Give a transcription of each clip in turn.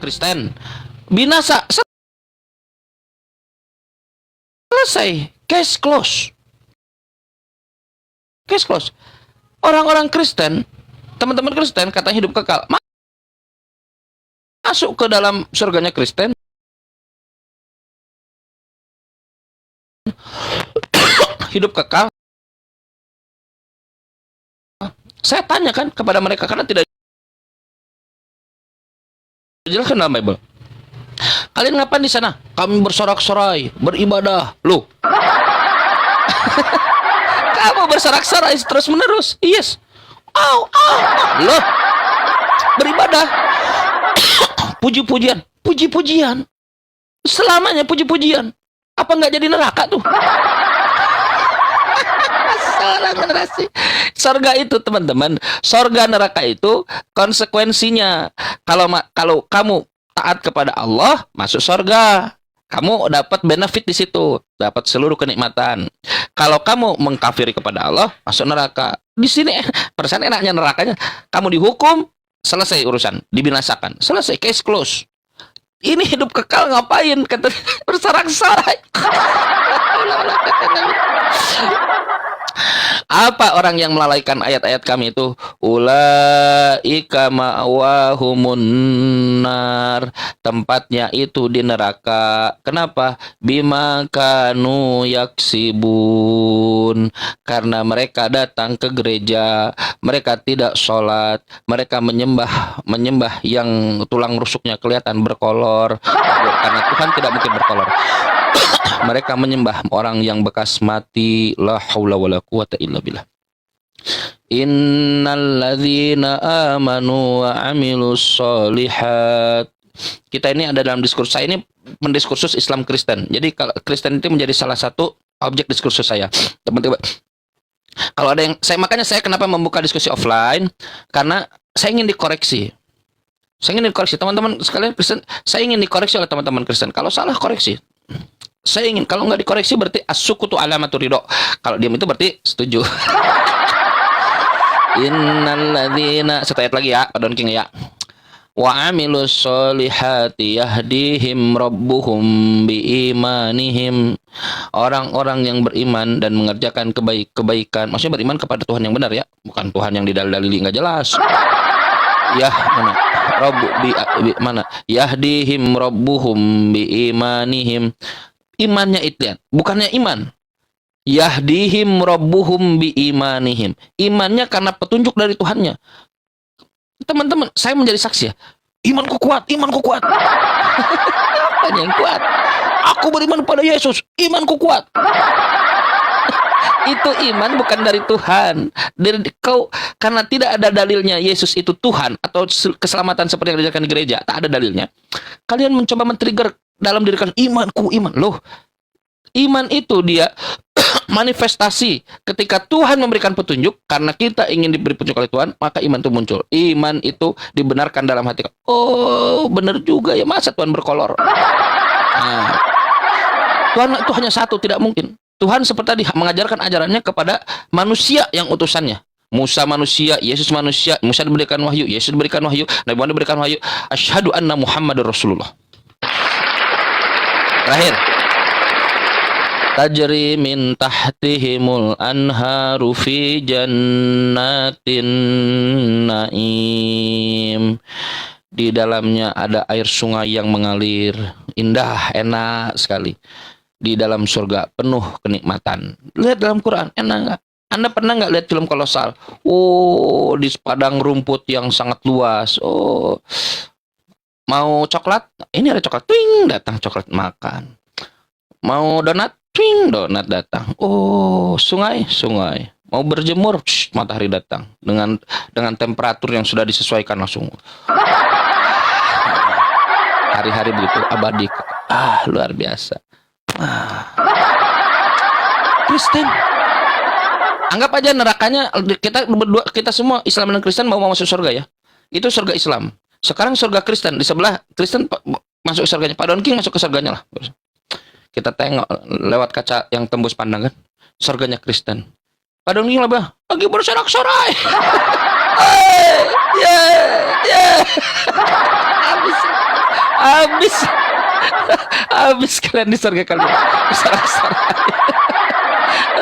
Kristen. Binasa. Selesai. Case close. Case close. Orang-orang Kristen, teman-teman Kristen katanya hidup kekal. Masuk ke dalam surganya Kristen. Hidup kekal. Saya tanyakan kepada mereka karena tidak dijelaskan dalam Bible. Kalian ngapain di sana? Kami bersorak-sorai, beribadah. Loh. Kamu bersorak-sorai terus-menerus. Yes. Loh. Beribadah. Puji-pujian. Puji-pujian. Selamanya puji-pujian. Apa nggak jadi neraka tuh? Salah generasi. Sorga itu teman-teman, sorga neraka itu konsekuensinya. Kalau kamu taat kepada Allah, masuk sorga. Kamu dapat benefit di situ, dapat seluruh kenikmatan. Kalau kamu mengkafiri kepada Allah, masuk neraka. Di sini perasaan enaknya nerakanya, kamu dihukum, selesai urusan, dibinasakan, selesai, case close. Ini hidup kekal ngapain? Kata bersorak-sorai. Apa orang yang melalaikan ayat-ayat kami itu? Ulaika ma'wahumun nar. Tempatnya itu di neraka. Kenapa? Bima kanu yaksibun. Karena mereka datang ke gereja, mereka tidak sholat, mereka menyembah yang tulang rusuknya kelihatan berkolor. Karena Tuhan tidak mungkin berkolor. Mereka menyembah orang yang bekas mati. La haula wala quwata illa billah. Innalladzina amanu wa amilus solihat. Kita ini ada dalam diskursus saya ini mendiskursus Islam Kristen. Jadi kalau Kristen itu menjadi salah satu objek diskursus saya. Teman-teman, kalau ada yang makanya saya kenapa membuka diskusi offline, karena saya ingin dikoreksi. Saya ingin dikoreksi teman-teman sekalian Kristen. Saya ingin dikoreksi oleh teman-teman Kristen. Kalau salah koreksi. Saya ingin, kalau nggak dikoreksi berarti as-sukutu alamatur ridho. Kalau diam itu berarti setuju. Innalladzina, satu ayat lagi ya, Pak Don King ya. Wa amilus solihati yahdihim rabbuhum biimanihim. Orang-orang yang beriman dan mengerjakan kebaikan, maksudnya beriman kepada Tuhan yang benar ya, bukan Tuhan yang didalili nggak jelas. Ya, mana? Mana? Yahdihim rabbuhum biimanihim. Imannya itu ya, bukannya iman. Yahdihim rabbuhum biimanihim. Imannya karena petunjuk dari Tuhannya. Teman-teman, saya menjadi saksi ya. Imanku kuat, imanku kuat. Apa yang kuat? Aku beriman pada Yesus, imanku kuat. Itu iman bukan dari Tuhan. Karena tidak ada dalilnya Yesus itu Tuhan atau keselamatan seperti yang diajarkan di gereja, tak ada dalilnya. Kalian mencoba men-trigger dalam diri kalian, imanku, iman. Loh, iman itu dia manifestasi ketika Tuhan memberikan petunjuk. Karena kita ingin diberi petunjuk oleh Tuhan, maka iman itu muncul. Iman itu dibenarkan dalam hati. Oh, benar juga ya, masa Tuhan berkolor? Nah, Tuhan itu hanya satu, tidak mungkin. Tuhan seperti tadi mengajarkan ajarannya kepada manusia yang utusannya. Musa manusia, Yesus manusia. Musa diberikan wahyu, Yesus diberikan wahyu, Nabi Muhammad diberikan wahyu. Asyhadu anna Muhammadur Rasulullah. Terakhir. Tajri min tahtihimul anharu fi jannatin naim. Di dalamnya ada air sungai yang mengalir. Indah, enak sekali. Di dalam surga penuh kenikmatan. Lihat dalam Quran, enak nggak? Anda pernah nggak lihat film Kolosal? Oh, di padang rumput yang sangat luas. Oh, mau coklat? Ini ada coklat. Twing, datang coklat makan. Mau donat? Twing, donat datang. Oh, sungai? Sungai. Mau berjemur? Matahari datang. Dengan temperatur yang sudah disesuaikan langsung. Hari-hari begitu abadi. Luar biasa. Kristen. Anggap aja nerakanya kita berdua, kita semua Islam dan Kristen mau masuk surga ya. Itu surga Islam. Sekarang surga Kristen di sebelah Kristen masuk surganya. Pak Don King masuk ke surganya lah. Kita tengok lewat kaca yang tembus pandang kan. Surganya Kristen. Pak Don King lah lagi bersorak-sorai. Yeah. Habis. Habis. Habis kalian di surga kalian. Sarak-sarai.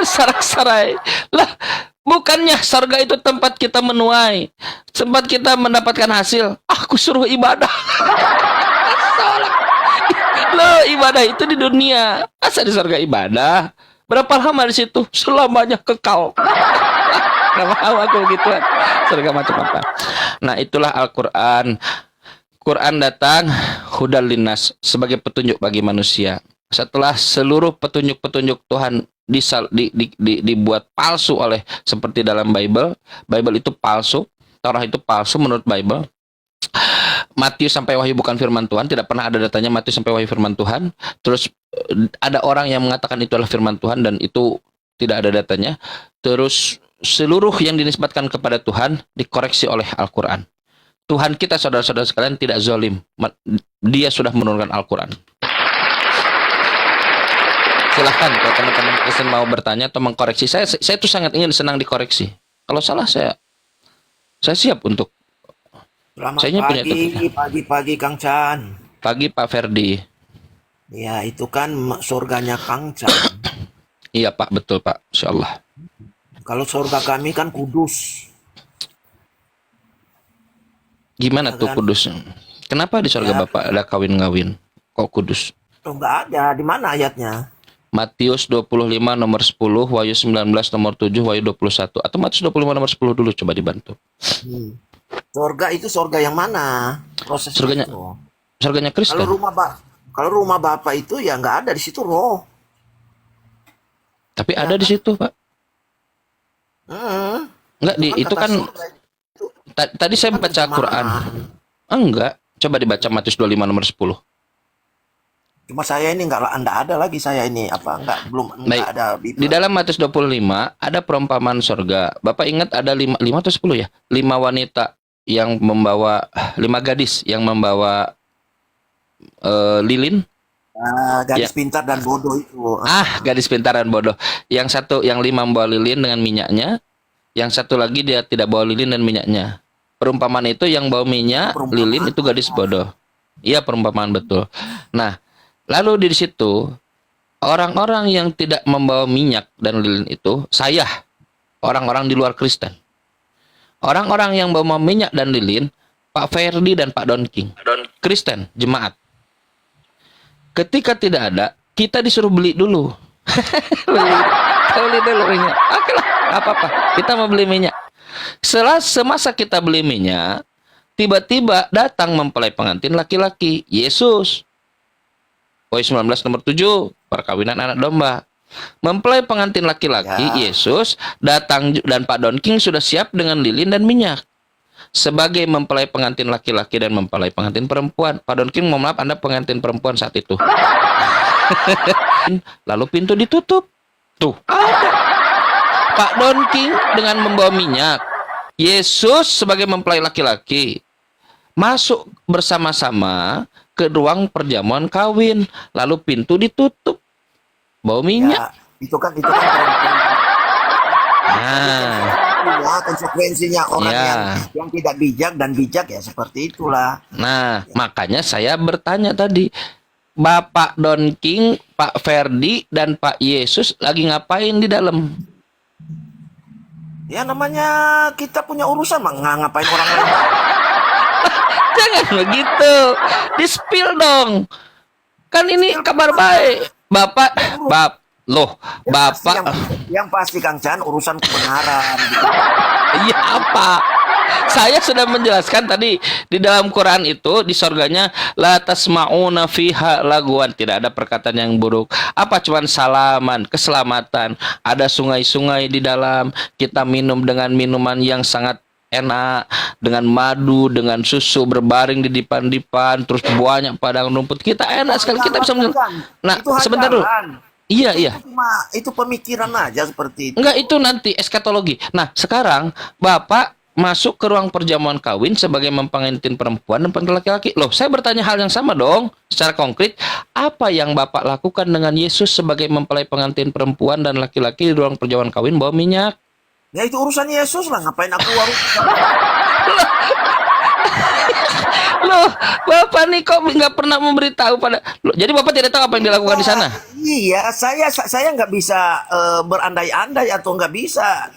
Sarak-sarai. Lah, bukannya surga itu tempat kita menuai, tempat kita mendapatkan hasil. Aku suruh ibadah. Salah. Loh, ibadah itu di dunia. Masa di surga ibadah? Berapa lama di situ? Selamanya kekal. Gak mau aku gituan. Surga macam apa? Nah, itulah Al-Quran. Quran datang hudal linnas, sebagai petunjuk bagi manusia. Setelah seluruh petunjuk-petunjuk Tuhan dibuat palsu oleh, seperti dalam Bible itu palsu, Taurat itu palsu menurut Bible. Matius sampai Wahyu bukan firman Tuhan, tidak pernah ada datanya Matius sampai Wahyu firman Tuhan. Terus ada orang yang mengatakan itu adalah firman Tuhan dan itu tidak ada datanya. Terus seluruh yang dinisbatkan kepada Tuhan dikoreksi oleh Al-Quran. Tuhan kita, saudara-saudara sekalian, tidak zalim. Dia sudah menurunkan Al-Quran. Silahkan kalau teman-teman Kristen mau bertanya atau mengkoreksi. Saya itu sangat ingin senang dikoreksi. Kalau salah saya siap untuk. Selamat Saya punya pagi Kang Chan. Pagi Pak Ferdi. Ya, itu kan surganya Kang Chan. Iya Pak, betul Pak. Insyaallah. Kalau surga kami kan Kudus. Gimana tuh Kudus? Kenapa di surga Ya. Bapak ada kawin-ngawin? Kok Kudus? Oh, nggak ada. Di mana ayatnya? Matius 25 nomor 10, Wahyu 19 nomor 7, Wahyu 21. Atau Matius 25 nomor 10 dulu, coba dibantu. Surga itu surga yang mana? Prosesnya Surganya itu. Surganya Kristen. Kalau rumah Bapak itu ya nggak ada di situ roh. Tapi ada di situ, Pak. Enggak, itu kan tadi saya baca Quran. Enggak, coba dibaca Matius 25 nomor 10. Cuma saya ini nggak ada lagi, saya ini belum ada. Di dalam Matius 25 ada perumpamaan surga. Bapak ingat ada 5 atau 10 ya? 5 wanita yang membawa 5 gadis yang membawa lilin. Gadis pintar dan bodoh itu. Gadis pintar dan bodoh. Yang 5 membawa lilin dengan minyaknya, yang satu lagi dia tidak bawa lilin dan minyaknya. Perumpamaan itu yang bawa minyak, lilin itu gadis bodoh. Iya, perumpamaan betul. Nah, lalu di situ orang-orang yang tidak membawa minyak dan lilin itu saya, orang-orang di luar Kristen. Orang-orang yang bawa minyak dan lilin, Pak Ferdi dan Pak Don King, Kristen, jemaat. Ketika tidak ada, kita disuruh beli dulu. beli dulu minyak. Oke lah, apa-apa. Kita mau beli minyak. Semasa kita beli minyak, tiba-tiba datang mempelai pengantin laki-laki, Yesus. Wahyu 19 nomor 7, perkawinan anak domba. Mempelai pengantin laki-laki, Yesus, datang dan Pak Don King sudah siap dengan lilin dan minyak. Sebagai mempelai pengantin laki-laki dan mempelai pengantin perempuan. Pak Don King, mohon maaf, Anda pengantin perempuan saat itu. Lalu pintu ditutup. Tuh, ada. Pak Don King dengan membawa minyak. Yesus sebagai mempelai laki-laki masuk bersama-sama ke ruang perjamuan kawin. Lalu pintu ditutup. Bawa minyak. Ya, itu kan konsekuensinya orang yang tidak bijak dan bijak ya seperti itulah. Nah, makanya saya bertanya tadi, Bapak Don King, Pak Ferdi, dan Pak Yesus lagi ngapain di dalam? Ya namanya kita punya urusan, ngapain orang-orang. Jangan begitu, di-spill dong. Kan ini kabar baik. Bapak. Yang pasti Kang Chan urusan kebenaran. Gitu. Iya apa? Saya sudah menjelaskan tadi di dalam Quran itu di surganya la tasma'una fiha laguan, tidak ada perkataan yang buruk. Apa cuman salaman, keselamatan. Ada sungai-sungai di dalam, kita minum dengan minuman yang sangat enak, dengan madu, dengan susu berbaring di dipan-dipan, terus banyak padang rumput. Kita enak sekali, kita bisa Nah, sebentar dulu. Iya. Itu pemikiran aja seperti itu. Enggak, itu nanti eskatologi. Nah, sekarang Bapak masuk ke ruang perjamuan kawin sebagai mempengantin perempuan dan pengantin laki-laki. Loh, saya bertanya hal yang sama dong. Secara konkret, apa yang Bapak lakukan dengan Yesus sebagai mempelai pengantin perempuan dan laki-laki di ruang perjamuan kawin bawa minyak? Ya itu urusan Yesus lah, ngapain aku harus. Loh, Bapak nih kok nggak pernah memberitahu pada. Loh, jadi Bapak tidak tahu apa yang dilakukan di sana? Iya, saya nggak bisa berandai-andai atau nggak bisa.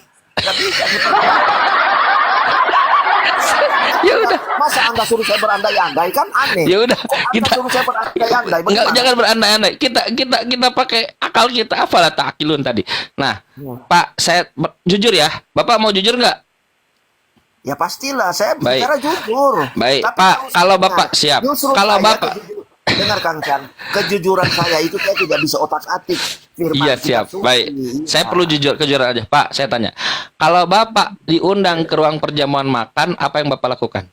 Ya udah, Masa Anda suruh saya berandai-andai, kan aneh. ya udah, Kok Anda kita suruh saya berandai-andai? nggak, Bagaimana? jangan berandai-andai. Kita pakai akal kita. Apalah takilun tadi. Nah, Ya. Pak, saya jujur ya. Bapak mau jujur nggak? Ya pastilah, saya Baik. bicara jujur. Baik, Tapi Pak, kalau saya- Bapak siap. justru Kalau saya Bapak dengar Kang Chan, kejujuran saya itu saya tidak bisa otak-atik. Firman iya kitab siap, suci. baik. Iya. Saya perlu kejujuran aja, Pak. Saya tanya, kalau Bapak diundang ke ruang perjamuan makan, apa yang Bapak lakukan?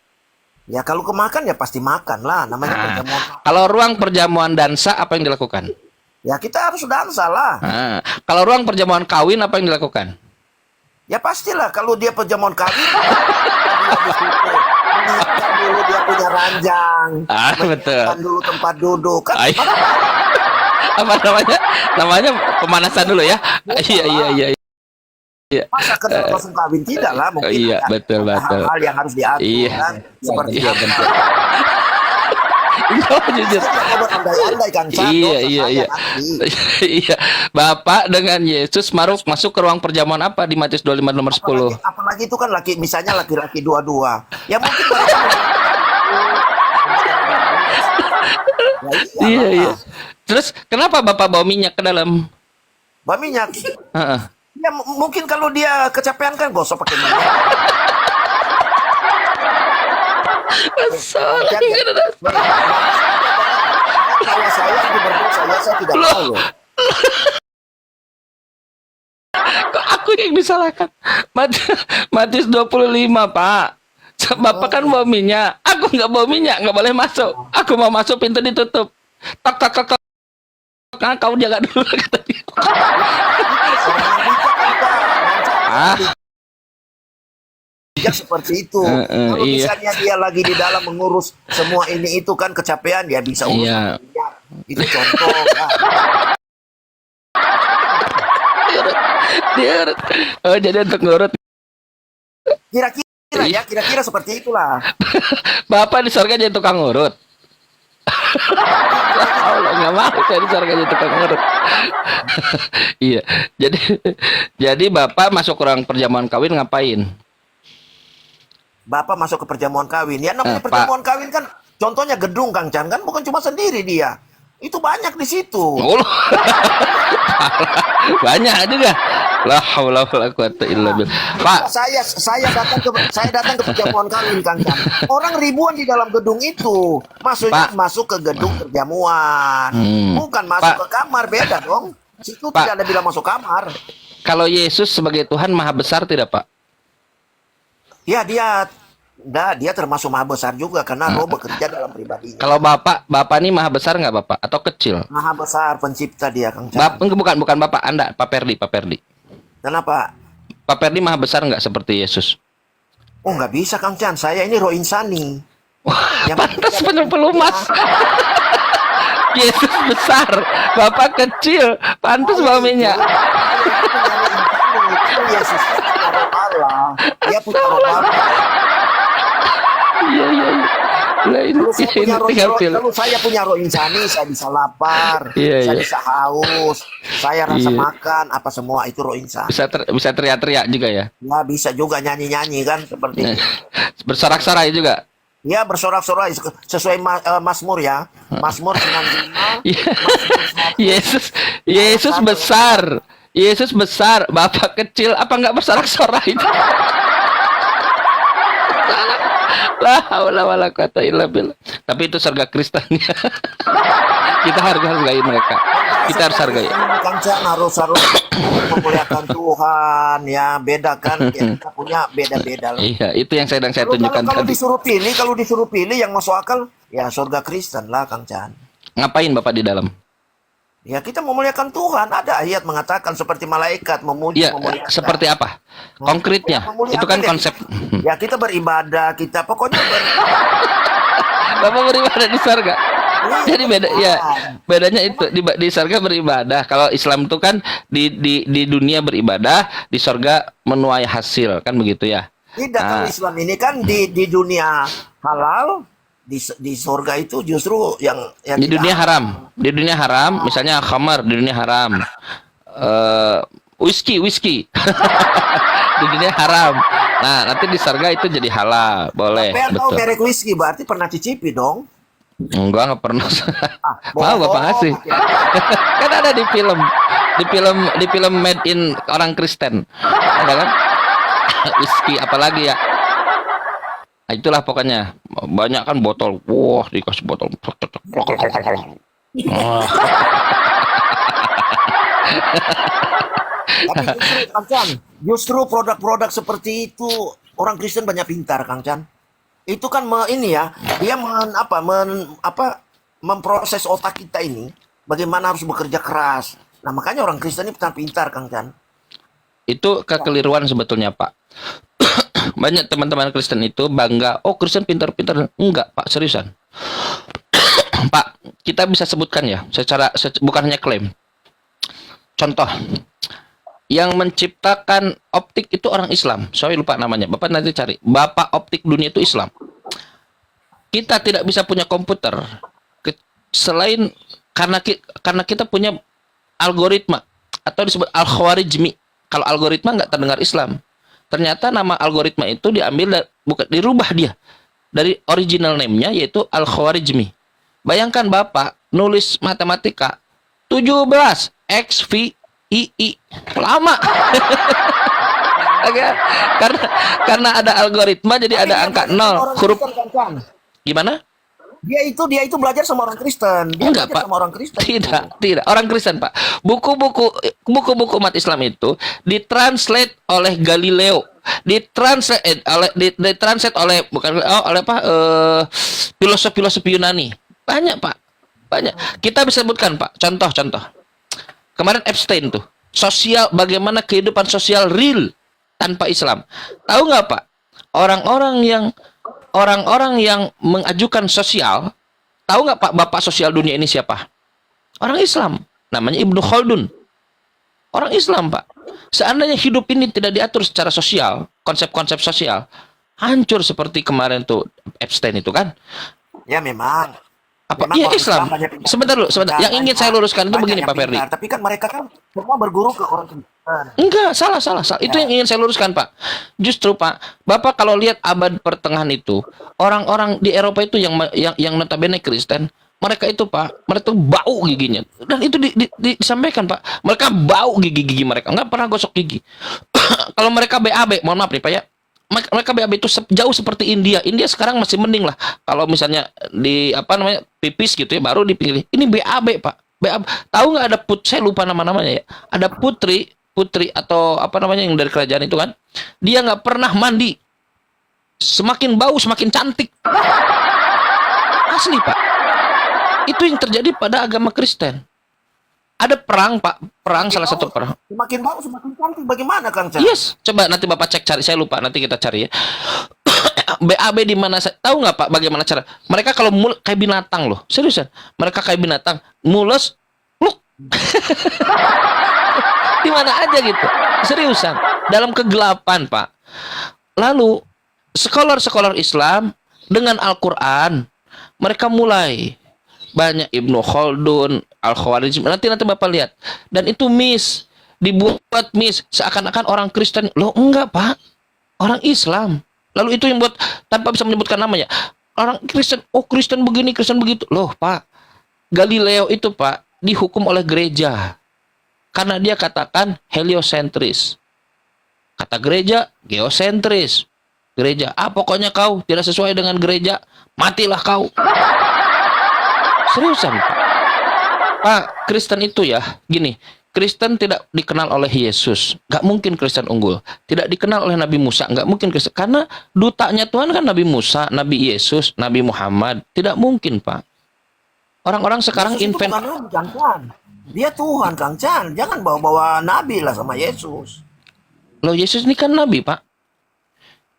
Ya kalau kemakan ya pasti makan lah, namanya Nah, perjamuan. kalau ruang perjamuan dansa, apa yang dilakukan? Ya kita harus dansa lah. Nah, kalau ruang perjamuan kawin, apa yang dilakukan? Ya pastilah kalau dia perjamuan kawin, dia di situ menyiapkan dulu dia punya ranjang, Ah, betul. menyiapkan dulu tempat duduk. Kan Ay, apa namanya? Namanya pemanasan dulu ya. Iya, iya, iya. Iya. masa kenal langsung kawin tidak lah, mungkin Iya, ada betul, betul. hal-hal yang harus diatur Iya. kan, seperti Iya, apa. betul. Iya, jujur. Saya nggak berandai-andai Kang Chan, Iya, dosa iya, saya iya. nanti. Iya. Bapak dengan Yesus masuk ke ruang perjamuan apa di Matius 25 nomor 10? Apalagi itu kan misalnya laki-laki dua-dua. Ya mungkin mereka ya Iya, lah. iya. Terus kenapa Bapak bawa minyak ke dalam? Bawa minyak. Heeh. Ya mungkin kalau dia kecapean kan gosok pakai minyak. Salah. Kalau saya yang berdosa, ya saya tidak Loh. tahu loh. Kok aku yang disalahkan? Matius 25, Pak. Bapak kan bawa minyak. Aku nggak bawa minyak, nggak boleh masuk. Aku mau masuk, pintu ditutup. Tok, tok, tok, tok. Nah, kau jaga dulu, kata dia. Ah, Bijak seperti itu. Heeh, Kalau iya. misalnya dia lagi di dalam mengurus semua ini itu kan kecapean, dia bisa urus Iya. minyak. Itu contoh. Nah, dia urut. Oh, jadi untuk ngurut. kira-kira seperti itulah. Bapak di surga jadi tukang urut. Allah nggak mau saya di surga jadi tukang urut. Iya. Jadi Bapak masuk ke ruang perjamuan kawin ngapain? Bapak masuk ke perjamuan kawin. Ya namanya Pak. perjamuan kawin kan contohnya gedung Kang Chan kan bukan cuma sendiri dia. Itu banyak di situ. Oh, banyak juga. La haula wala quwata illa billah. Pak, Saya datang ke perjamuan kawin Kang Chan. Orang ribuan di dalam gedung itu. Maksudnya Pak. masuk ke gedung perjamuan. Bukan masuk Pak. ke kamar, beda dong. Situ Pak. tidak ada bilang masuk kamar. kalau Yesus sebagai Tuhan maha besar tidak, Pak? Ya dia termasuk maha besar juga karena roh bekerja dalam pribadinya. Kalau Bapak ini maha besar nggak, Bapak? Atau kecil? Maha besar pencipta dia Kang Chan. Bukan Bapak Anda, Pak Perdi. Kenapa? Pak Perdi maha besar nggak seperti Yesus? Oh nggak bisa Kang Chan, saya ini roh insani. Yang Pantas pelumas. Yesus besar, Bapak kecil, pantas bawa minyak. Itu Yesus punya roh Allah. Dia punya roh Allah. Iya. Lah ini Kalau saya punya roh insani, saya bisa lapar, Iya, saya iya. bisa haus, saya rasa Iya. makan, apa semua itu roh insani. Bisa teriak-teriak juga ya. Ya bisa juga nyanyi-nyanyi kan seperti itu. Bersorak-sorai juga. Ya bersorak-sorai sesuai Mazmur ya. Mazmur 95. Iya. Yesus besar. Yesus besar, Bapak kecil, apa nggak bersorak-sorai? Lah, haula wala quwata illa billah. Tapi itu surga Kristen. Kita hargai mereka. Kita harus hargai. Kan harus memuliakan Tuhan ya, beda kan ya, kita punya beda-beda lah. Iya, itu yang saya tunjukkan Kalau tadi. disuruh pilih yang masuk akal ya surga Kristen lah Kang Chan. Ngapain Bapak di dalam? Ya kita memuliakan Tuhan. Ada ayat mengatakan seperti malaikat memuji Iya, memuliakan. seperti apa? Konkretnya. Memuliakan Itu kan ya. konsep. Ya kita beribadah, kita pokoknya Bapak beribadah di surga. Jadi beda ya. Bedanya itu di surga beribadah. Kalau Islam itu kan di dunia beribadah, di surga menuai hasil, kan begitu ya. tidak. Kalau Islam ini kan di dunia halal, di surga itu justru yang Di tidak dunia haram. Di dunia haram, misalnya khamar di dunia haram. Whisky. Di dunia haram. Nah, nanti di surga itu jadi halal, boleh, Sampean tahu betul. merek whisky berarti pernah cicipi dong. Enggak pernah. Mau Bohong, Bapak ngasih. hati-hati. Kan ada di film made in orang Kristen. Ada kan? Whisky apalagi ya? Nah, itulah pokoknya. Banyak kan botol. Wah, dikasih botol. Wah. Tapi justru Kang Chan, justru produk-produk seperti itu orang Kristen banyak pintar Kang Chan. Itu kan ini ya, dia memproses otak kita ini bagaimana harus bekerja keras. Nah, makanya orang Kristen ini pintar Kang Chan. Itu kekeliruan sebetulnya, Pak. Banyak teman-teman Kristen itu bangga, oh Kristen pintar-pintar. Enggak, Pak, seriusan. Pak, kita bisa sebutkan ya, bukan hanya klaim. Contoh, yang menciptakan optik itu orang Islam. Saya lupa namanya. Bapak nanti cari. Bapak optik dunia itu Islam. Kita tidak bisa punya komputer selain karena kita punya algoritma atau disebut al-Khwarizmi. Kalau algoritma nggak terdengar Islam. Ternyata nama algoritma itu diambil bukan dirubah dia dari original name-nya yaitu al-Khwarizmi. Bayangkan Bapak nulis matematika 17 X V I lama. Oke. Karena ada algoritma jadi ada angka 0 huruf. Gimana? Dia itu belajar sama orang Kristen. Dia Enggak, belajar Pak. sama orang Kristen. Tidak. Orang Kristen, Pak. Buku-buku umat Islam itu ditranslate oleh Galileo, ditranslate oleh filosof Yunani. Banyak, Pak. Banyak. Kita bisa sebutkan, Pak. Contoh. Kemarin Epstein tuh. Bagaimana kehidupan sosial real tanpa Islam. Tahu nggak, Pak? Orang-orang yang mengajukan sosial, tahu nggak Pak, bapak sosial dunia ini siapa? Orang Islam, namanya Ibnu Khaldun. Orang Islam, Pak. Seandainya hidup ini tidak diatur secara sosial, konsep-konsep sosial, hancur seperti kemarin tuh Epstein itu kan? Ya memang. Apa? Memang Iya orang Islam. Islam banyak Sebentar. Yang ingin saya luruskan itu banyak begini yang Pak Ferdi. pintar. Tapi kan mereka kan semua berguru ke orang Kristen. Enggak, salah. Itu yang ingin saya luruskan, Pak. Justru, Pak, Bapak kalau lihat abad pertengahan itu, orang-orang di Eropa itu yang notabene Kristen, mereka itu, Pak, mereka tuh bau giginya. Dan itu disampaikan, Pak. Mereka bau gigi mereka, enggak pernah gosok gigi. Kalau mereka BAB, mohon maaf nih, Pak ya. Mereka BAB itu jauh seperti India. India sekarang masih mending lah. Kalau misalnya di pipis gitu ya, baru dipilih. Ini BAB, Pak. BAB. Tahu nggak ada saya lupa nama-namanya ya. Ada putri atau yang dari kerajaan itu kan. Dia nggak pernah mandi. Semakin bau semakin cantik. Asli, Pak. Itu yang terjadi pada agama Kristen. Ada perang, Pak. Salah satu perang. Semakin bau semakin cantik. Bagaimana Kang Chan? Yes, coba nanti Bapak cek cari. Saya lupa, nanti kita cari ya. BAB di mana? Tahu nggak Pak bagaimana cara? Mereka kalau kayak binatang loh, seriusan. Mereka kayak binatang, mules, luk. Di mana aja gitu, seriusan. Dalam kegelapan, Pak. Lalu sekolah Islam dengan Al-Quran, mereka mulai banyak Ibnu Khaldun, Al-Khwarizmi. Nanti Bapak lihat. Dan itu dibuat seakan-akan orang Kristen. Loh enggak, Pak. Orang Islam. Lalu itu yang buat tanpa bisa menyebutkan namanya. Orang Kristen, oh Kristen begini, Kristen begitu. Loh, Pak. Galileo itu, Pak, dihukum oleh gereja. Karena dia katakan heliosentris. Kata gereja, geosentris. Gereja, pokoknya kau tidak sesuai dengan gereja, matilah kau. Seriusan, Pak. Pak, Kristen itu ya, gini. Kristen tidak dikenal oleh Yesus. Nggak mungkin Kristen unggul. Tidak dikenal oleh Nabi Musa. Nggak mungkin Kristen. Karena dutanya Tuhan kan Nabi Musa, Nabi Yesus, Nabi Muhammad. Tidak mungkin, Pak. Orang-orang sekarang invent. Dia Tuhan, Kang Chan. Jangan bawa-bawa Nabi lah sama Yesus. Loh, Yesus ini kan Nabi, Pak.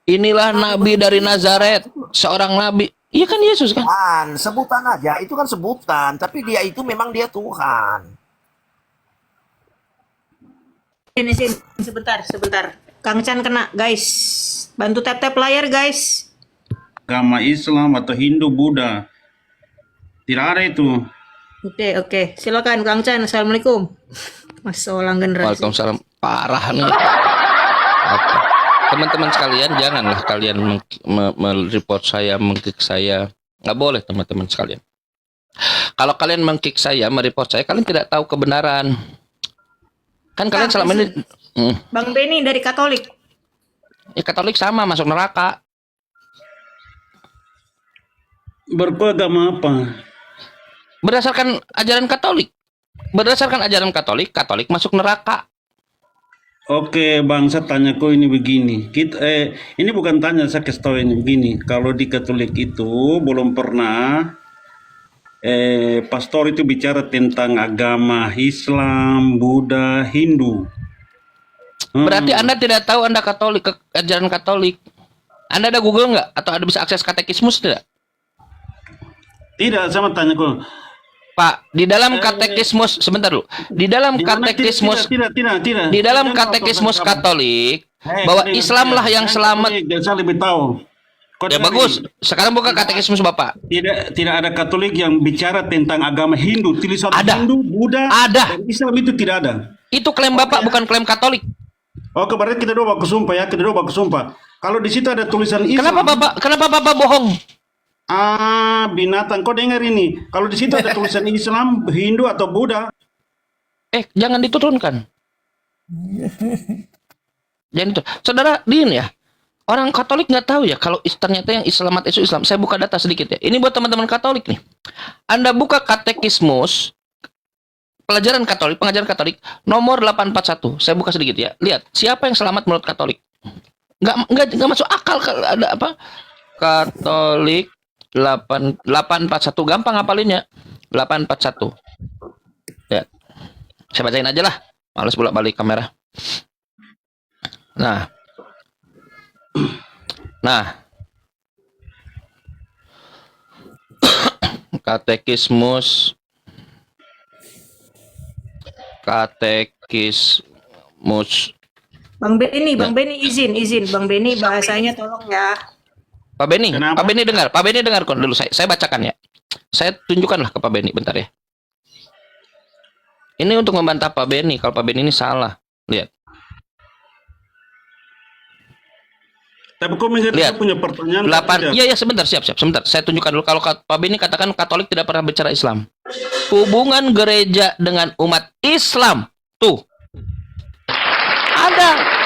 Inilah Nabi dari Nazaret. Seorang Nabi. Iya kan Yesus kan? Sebutan aja, itu kan sebutan. Tapi dia itu memang dia Tuhan. Sini, sebentar. Kang Chan kena, guys. Bantu tap-tap layar, guys. agama Islam atau Hindu, Buddha. Tidak ada itu. Oke. Silakan Kang Chan. Assalamualaikum. Mas Solang generasi. Waalaikumsalam. Parah nih. Apa? Teman-teman sekalian, janganlah kalian report saya, meng-kick saya. Nggak boleh teman-teman sekalian. Kalau kalian meng-kick saya, mereport saya, kalian tidak tahu kebenaran. Kan kalian selama ini Bang Benny dari Katolik. ya Katolik sama masuk neraka. Beragama apa? Berdasarkan ajaran Katolik. Berdasarkan ajaran Katolik, Katolik masuk neraka. Oke, Bang, saya tanya kau ini begini. Ini bukan tanya, saya kasih tahu ini begini. Kalau di Katolik itu belum pernah pastor itu bicara tentang agama Islam, Buddha, Hindu. Berarti Anda tidak tahu Anda Katolik, ajaran Katolik. Anda ada Google nggak? Atau ada bisa akses katekismus tidak? Tidak, sama tanya kau. Pak, di dalam katekismus, sebentar dulu. Di dalam katekismus, Tidak. di dalam Jangan katekismus kau Katolik, bahwa Islamlah yang selamat. Saya lebih tahu. Kau Ya dengar bagus. ini. Sekarang buka katekismus Bapak. Tidak ada Katolik yang bicara tentang agama Hindu. Tulisan Ada. Hindu, Buddha, Ada. dan Islam itu tidak ada. Itu klaim Bapak, bukan klaim Katolik. Oke, berarti kita dua baku sumpah ya. Kita dua baku sumpah. Kalau di situ ada tulisan Islam. Kenapa Bapak bohong? Binatang. Kau dengar ini. Kalau di situ ada tulisan Islam, Hindu atau Buddha. Jangan diturunkan. Jangan itu. Saudara Din ya, orang Katolik nggak tahu ya kalau ternyata yang Islamat itu Islam. Saya buka data sedikit ya. Ini buat teman-teman Katolik nih. Anda buka katekismus, pelajaran Katolik, pengajaran Katolik, nomor 841. Saya buka sedikit ya. Lihat, siapa yang selamat menurut Katolik? Nggak masuk akal kalau ada apa? Katolik 841, gampang ngapalinnya. 841. Ya. Saya bacain aja lah. Males bolak-balik kamera. Nah. Katekismus Bang Benny izin. Bang Benny bahasanya tolong ya. Pak Benny, Kenapa? Pak Benny dengar kon dulu saya bacakan ya. Saya tunjukkanlah ke Pak Benny bentar ya. Ini untuk membantah Pak Benny kalau Pak Benny ini salah. Lihat. Tapi kau mengerti Lihat. saya punya pertanyaan. 8. Iya sebentar, siap. Sebentar. Saya tunjukkan dulu kalau Pak Benny katakan Katolik tidak pernah bicara Islam. Hubungan gereja dengan umat Islam tuh ada.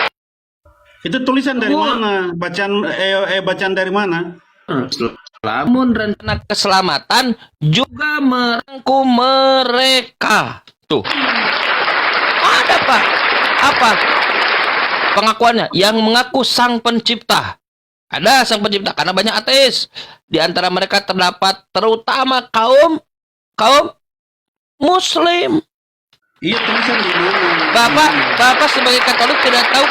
Itu tulisan dari mana? Bacaan dari mana? Namun rencana keselamatan juga merangkum mereka. Tuh. Ada Pak. Apa? Pengakuannya yang mengaku sang pencipta. Ada sang pencipta karena banyak ateis. Di antara mereka terdapat terutama kaum Muslim. Iya, tulisan di mana? Bapak sebagai Katolik tidak tahu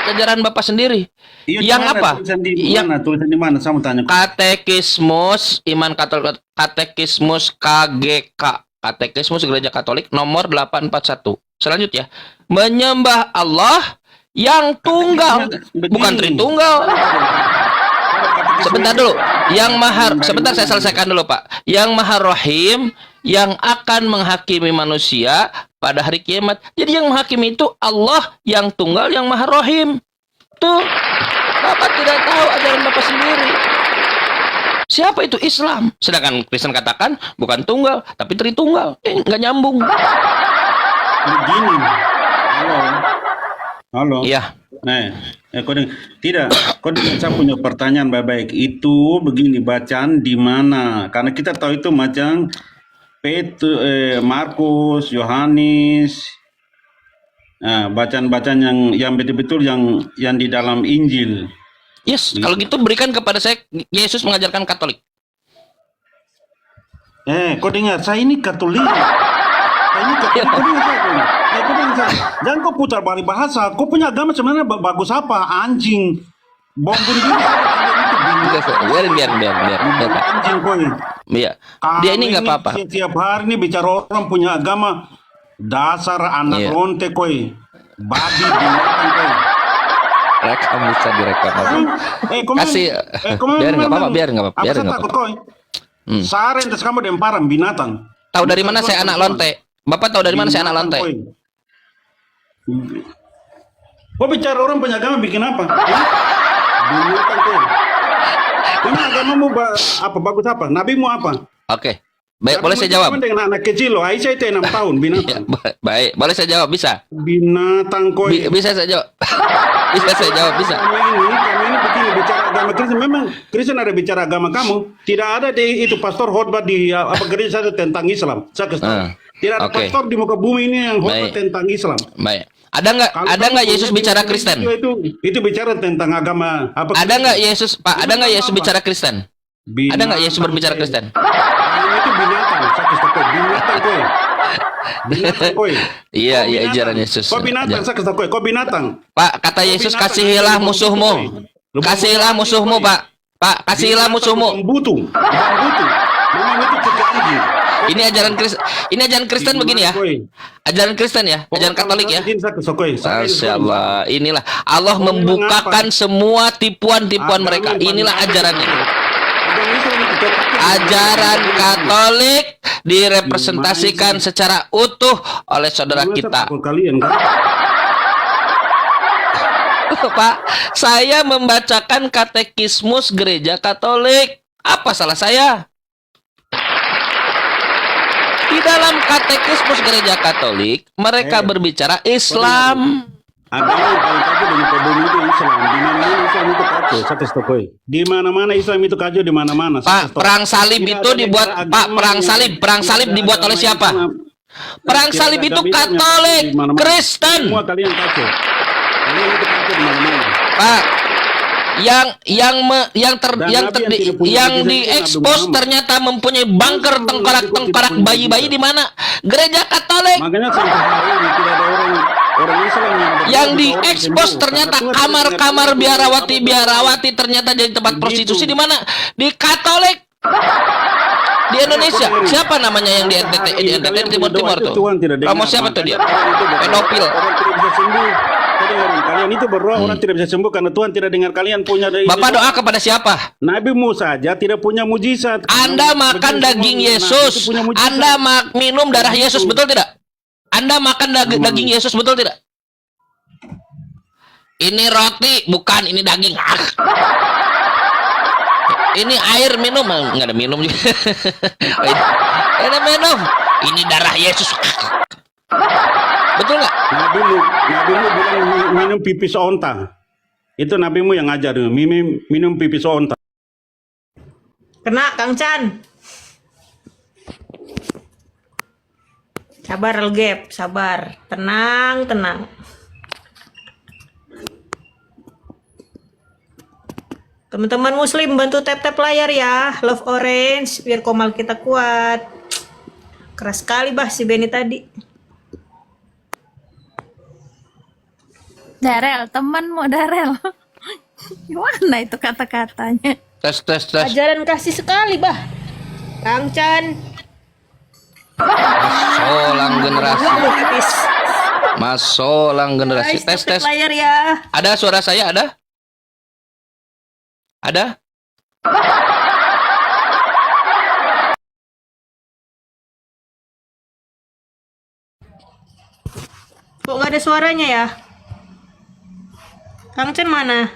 ajaran Bapak sendiri. Iya, Yang mana? apa? Tulisan di Yang mana? Tulisan di mana? Sama tanya. Katekismus Iman Katolik, Katekismus KGK, Katekismus Gereja Katolik nomor 841. Selanjutnya, menyembah Allah yang tunggal, bukan tritunggal. Sebentar dulu. Sebentar saya selesaikan dulu, Pak. Yang Maha Rahim yang akan menghakimi manusia pada hari kiamat. Jadi yang menghakimi itu Allah yang tunggal, yang Maha Rahim. Tuh. Bapak tidak tahu ajaran Bapak sendiri. Siapa itu Islam? Sedangkan Kristen katakan bukan tunggal, tapi tritunggal. Nggak nyambung. Begini. Halo. Iya. Tidak, saya punya pertanyaan baik-baik. Itu begini, bacaan di mana? Karena kita tahu itu macam Markus, Yohanes, bacaan-bacaan yang betul-betul yang di dalam Injil. Yes, kalau gitu berikan kepada saya. Yesus mengajarkan Katolik. Kau dengar, saya ini Katolik. Kau dengar saya. Jangan kau putar balik bahasa. Kau punya agama sebenarnya bagus apa? Anjing. Bom bunuh diri. Biar. Anjing kau ini. Iya. Dia ini nggak apa-apa. Setiap hari ini bicara orang punya agama. Dasar anak Iya. lonte koi. Babi binatang koi. Rekam bisa direkam. Kasih, biar nggak apa-apa, biar nggak apa-apa, biar Apa nggak takut apa-apa. kau? Saren tes kamu demparan binatang. Tahu dari mana saya anak lonte? Bapak tahu dari mana saya anak lonte? Kau bicara orang punya agama bikin apa? Binatang kau. Memang agamamu apa bagus apa? Nabimu apa? Oke, baik, boleh saya jawab? Dengan anak kecil loh, Aisyah itu 6 tahun Ya, binatang. baik, boleh saya jawab? Bisa? Binatang kau. Bisa saya jawab? Bisa saya jawab? Bisa? Kami ini begini bicara agama Kristen. Memang Kristen ada bicara agama kamu. Tidak ada di itu pastor khotbah di apa gereja saya tentang Islam. Saya kasih tahu. Tidak ada Oke. pastor di muka bumi ini yang khotbah Baik. tentang Islam. Baik. Ada nggak Yesus bicara Kristen? Itu bicara tentang agama apa? Ada nggak Yesus, Pak? Ada nggak Yesus bicara Kristen? Ada nggak Yesus berbicara Kristen? Itu binatang. Saya kasih tahu binatang kau. Binatang kau. Iya, iya, ajaran Yesus. Kau binatang. Saya kasih tahu kau binatang. Pak, kata Yesus, kasihilah musuhmu. Kasihilah musuhmu, Pak. Pak, kasihilah musuhmu. Butuh. Memang itu terjadi. Ini ajaran Kristen begini ya. Ajaran Kristen ya, ajaran Katolik ya. Masya Allah, inilah Allah membukakan semua tipuan-tipuan mereka. Inilah ajarannya. Ajaran Katolik direpresentasikan secara utuh oleh saudara kita. Kalian kan? Pak, saya membacakan katekismus gereja Katolik. Apa salah saya? Di dalam katekismus gereja Katolik, mereka berbicara Islam. Agama yang paling kacau di muka bumi itu Islam. Di mana-mana Islam itu kacau. Saya kasih tahu kau. Di mana-mana Islam itu kacau di mana-mana. Pak, perang salib itu dibuat. Pak, perang salib dibuat oleh siapa? Perang salib itu Katolik, Kristen. Semua kalian kacau. Kalian itu kacau di mana-mana. Pak, yang diekspos ternyata mempunyai bunker tengkorak bayi-bayi di mana? Gereja Katolik. Makanya sampai hari ini tidak ada orang Islam Yang diekspos ternyata kamar-kamar biarawati ternyata jadi tempat prostitusi di mana? Di Katolik. Di Indonesia. Siapa namanya yang di NTT? Di Timur tuh. Kamu siapa tuh dia? Pedofil. Orang tidak bisa sembuh. Kalian itu berdoa orang tidak bisa sembuh karena Tuhan tidak dengar kalian punya. Bapak doa kepada siapa? Nabi Musa saja tidak punya mujizat. Anda makan daging Yesus. Anda minum darah Yesus, betul tidak? Anda makan daging Yesus, betul tidak? Ini roti, bukan ini daging. Ini air minum, nggak ada minum juga. Ini minum, ini darah Yesus. Betul nggak? Nabimu bilang minum pipis onta. Itu nabimu yang ngajar minum pipis onta. Kena, Kang Chan. Sabar, Elgep. Sabar. Tenang, tenang. Teman-teman muslim bantu tap-tap layar ya. Love orange biar komal kita kuat. Keras sekali bah si Benny tadi. Darel, temanmu Darel. Gimana itu kata-katanya? Tes. Ajaran kasih sekali bah. Kang Chan. Solang generasi. Tipis. Mas Solang generasi. Guys, Tes. tap-tap layar ya. Ada suara saya? Ada? Ada? Kok nggak ada suaranya ya? Kang Chan mana?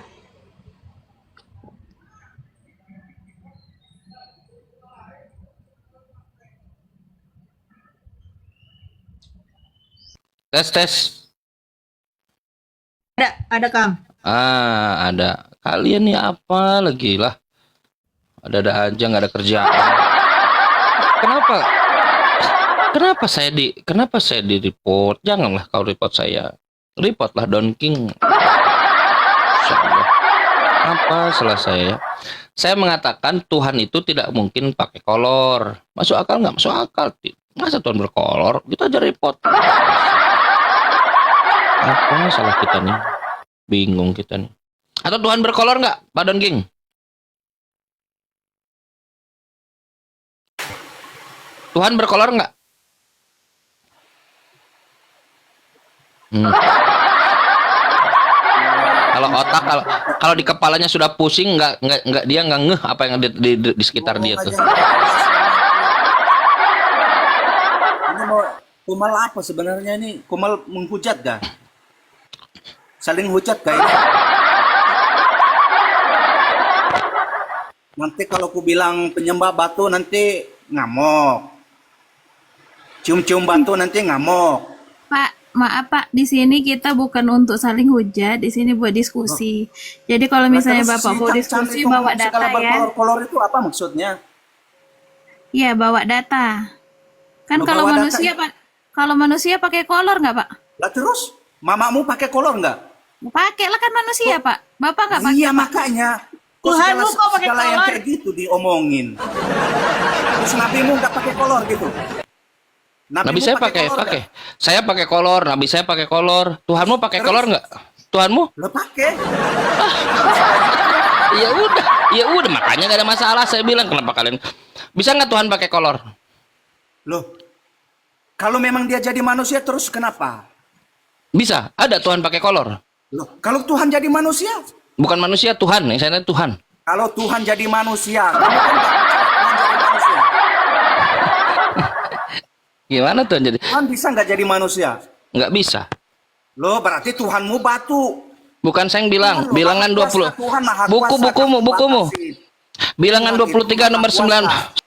Tes. Ada Kang. Ada. Kalian nih apa lagi lah? Ada aja nggak ada kerjaan. Kenapa saya di report? Janganlah kau report saya. Reportlah Don King. Insya Allah. Apa salah saya? Saya mengatakan Tuhan itu tidak mungkin pakai kolor. Masuk akal nggak? Masuk akal. Masa Tuhan berkolor? Kita aja report. Apa salah kita nih? Bingung kita nih. Atau Tuhan berkolor nggak, Pak Don King? Tuhan berkolor nggak? Halo? Kalau otak kalau di kepalanya sudah pusing nggak dia nggak ngeh apa yang di sekitar dia tuh. Ini mau kumal apa sebenarnya ini? Kumal menghujat gak? Saling hujat gak ini? Nanti kalau ku bilang penyembah batu nanti ngamuk. Cium-cium batu nanti ngamuk. Pak, maaf Pak, di sini kita bukan untuk saling hujat, di sini buat diskusi. Jadi kalau misalnya Nah, terus Bapak si mau Cam-Cam diskusi itu bawa data segala ya. berkolor-kolor itu apa maksudnya? Iya, bawa data. Kan Lo kalau bawa data manusia ya? Pak, kalau manusia pakai kolor nggak Pak? Lah terus, mamamu pakai kolor nggak? Pakai lah kan manusia Pak. Bapak nggak pakai. Iya makanya. Kok Tuhanmu segala, kok pakai segala yang kolor? kayak gitu diomongin. Terus nabimu nggak pakai kolor gitu. Nabi saya pakai. Saya pakai kolor, nabi saya pakai kolor. Tuhanmu pakai kolor nggak? Tuhanmu? Lo pakai. Ya udah makanya nggak ada masalah. Saya bilang kenapa kalian bisa nggak Tuhan pakai kolor? Loh, kalau memang dia jadi manusia terus kenapa? Bisa. Ada Tuhan pakai kolor. Loh, kalau Tuhan jadi manusia? Bukan manusia, Tuhan. Yang saya tanya Tuhan. Kalau Tuhan jadi manusia, kamu kan nggak percaya Tuhan jadi manusia. Gimana Tuhan jadi? Tuhan bisa nggak jadi manusia? Nggak bisa. Loh, berarti Tuhanmu batu. Bukan saya yang bilang. Tuhan, Bilangan Maha Kuasa, 20. Tuhan Maha Buku, Kuasa, bukumu, kamu bukumu. batasi. Bilangan Tuhan itu 23 nomor Maha Kuasa.